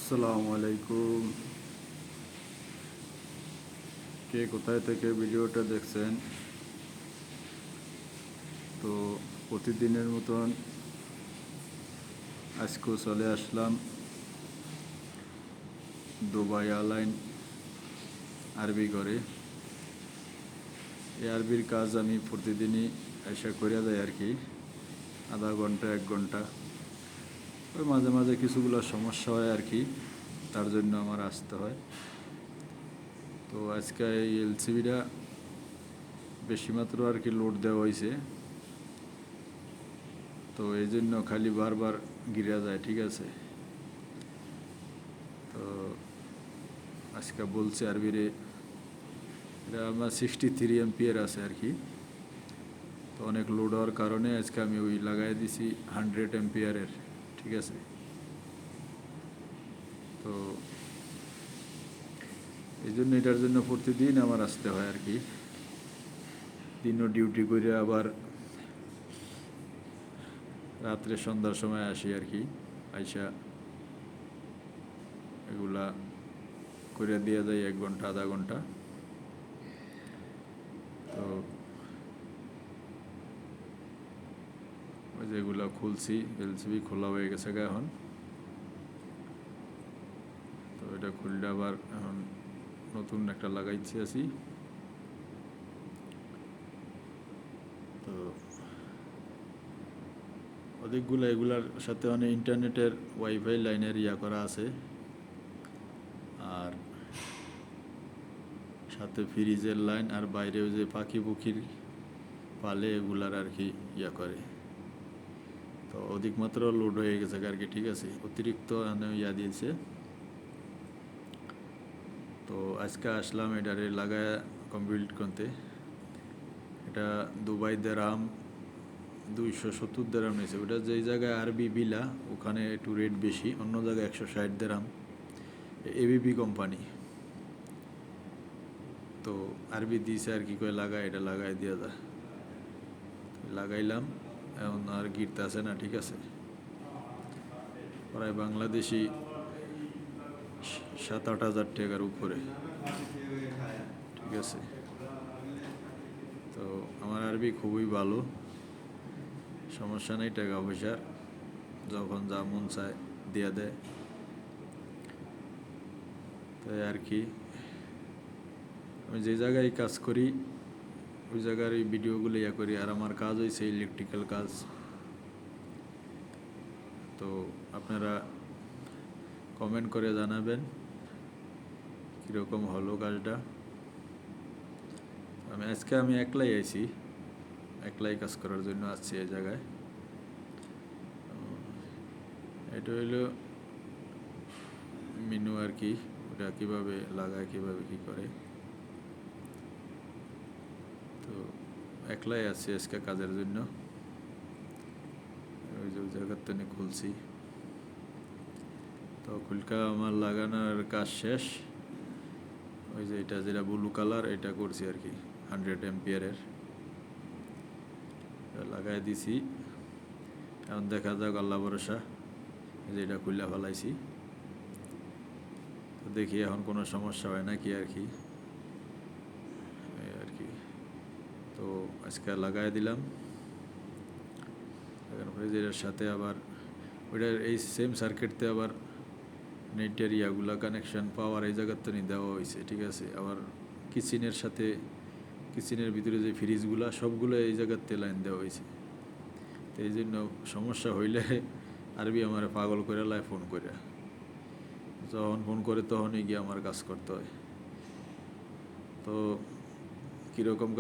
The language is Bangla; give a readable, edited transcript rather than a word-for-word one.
আসসালামু আলাইকুম। কে কোথায় থেকে ভিডিওটা দেখছেন? তো প্রতিদিনের মতন আজকেও চলে আসলাম দুবাই এয়ারলাইন আরবি করে। এই আরবির কাজ আমি প্রতিদিনই এসে করিয়া যাই আর কি, আধা ঘন্টা 1 ঘন্টা। ওই মাঝে মাঝে কিছুগুলো সমস্যা হয় আর কি, তার জন্য আমার আসতে হয়। তো আজকে এই এলসিবিটা বেশি মাত্র আর কি লোড দেওয়া হয়েছে, তো এই জন্য খালি বারবার গিরা যায়। ঠিক আছে, তো আজকে বলছে আরবিরে এটা আমার 63 এমপিয়ার আছে আর কি। তো অনেক লোড হওয়ার কারণে আজকে আমি ওই লাগাই দিছি 100 এমপিয়ারের। ঠিক আছে, তো এই জন্য এটার জন্য প্রতিদিন আমার আসতে হয় আর কি। দিনও ডিউটি করে আবার রাত্রে সন্ধ্যার সময় আসি আর কি, আইসা এগুলা করে দিয়ে যায় 1 ঘন্টা আধা ঘন্টা। তো ওই যেগুলো খুলছি, এলসিবি খোলা হয়ে গেছে এখন। তো এটা খুললে আবার এখন নতুন একটা লাগাইছি আছি। তো অধিকগুলো এগুলার সাথে অনেক ইন্টারনেটের ওয়াইফাই লাইনের করা আছে, আর সাথে ফ্রিজের লাইন, আর বাইরেও যে পাখি পুখির পালে এগুলার আর কি করে। তো অধিক মাত্রা লোড হয়ে গেছে আর কি। ঠিক আছে, অতিরিক্ত দিয়েছে। তো আজকে আসলাম এটারে লাগায় কমপ্লিট করতে। এটা দুবাই দেরাম 270 দেরাম নিয়েছে। ওটা যেই জায়গায় আরবি বিলা ওখানে একটু রেট বেশি, অন্য জায়গায় 160 দেরাম। ABP company. তো আরবি দিয়েছে আর কি করে লাগায়, এটা লাগাই দিয়ে যায়। লাগাইলাম, এখন আর গিরতে আসে না। ঠিক আছে, প্রায় বাংলাদেশি 7-8 হাজার টাকার উপরে। ঠিক আছে, তো আমার আরবি খুবই ভালো, সমস্যা নেই। টাকা পয়সার যখন যা মন চায় দিয়ে দেয়। তাই আর কি, আমি যে জায়গায় কাজ করি ওই জায়গার এই ভিডিওগুলো করি। আর আমার কাজ হয়েছে ইলেকট্রিক্যাল কাজ। তো আপনারা কমেন্ট করে জানাবেন কীরকম হলো কাজটা। আজকে আমি একলাই আইছি, একলাই কাজ করার জন্য আসছি এই জায়গায়। এটা হইলো মেনু আর কি, ওটা কীভাবে লাগায়, কীভাবে কী করে। তো একলাই আছি আজকে কাজের জন্য। ওই যে জায়গার তো খুলছি। তো খুলকা আমার লাগানোর কাজ শেষ। ওই যে এটা যেটা ব্লু কালার এটা করছি আর কি, 100 এমপিয়ারের লাগাই দিছি। এখন দেখা যাক, আল্লাহ ভরসা। যে এটা খুললা ফেলাইছি, তো দেখি এখন কোনো সমস্যা হয় নাকি আর কি, এই আর কি। তো আজকে লাগাই দিলাম। তারপরে যেটার সাথে আবার ওইটার এই সেম সার্কিটতে আবার নেটের কানেকশন পাওয়ার এই জায়গার তো দেওয়া হয়েছে। ঠিক আছে, আবার কিচেনের সাথে, কিচেনের ভিতরে যে ফ্রিজগুলা সবগুলো এই জায়গাতে লাইন দেওয়া হয়েছে। তো এই জন্য সমস্যা হইলে আরবি আমার পাগল করে লাই ফোন করে, যখন ফোন করে তখনই গিয়ে আমার কাজ করতে হয়। তো কীরকম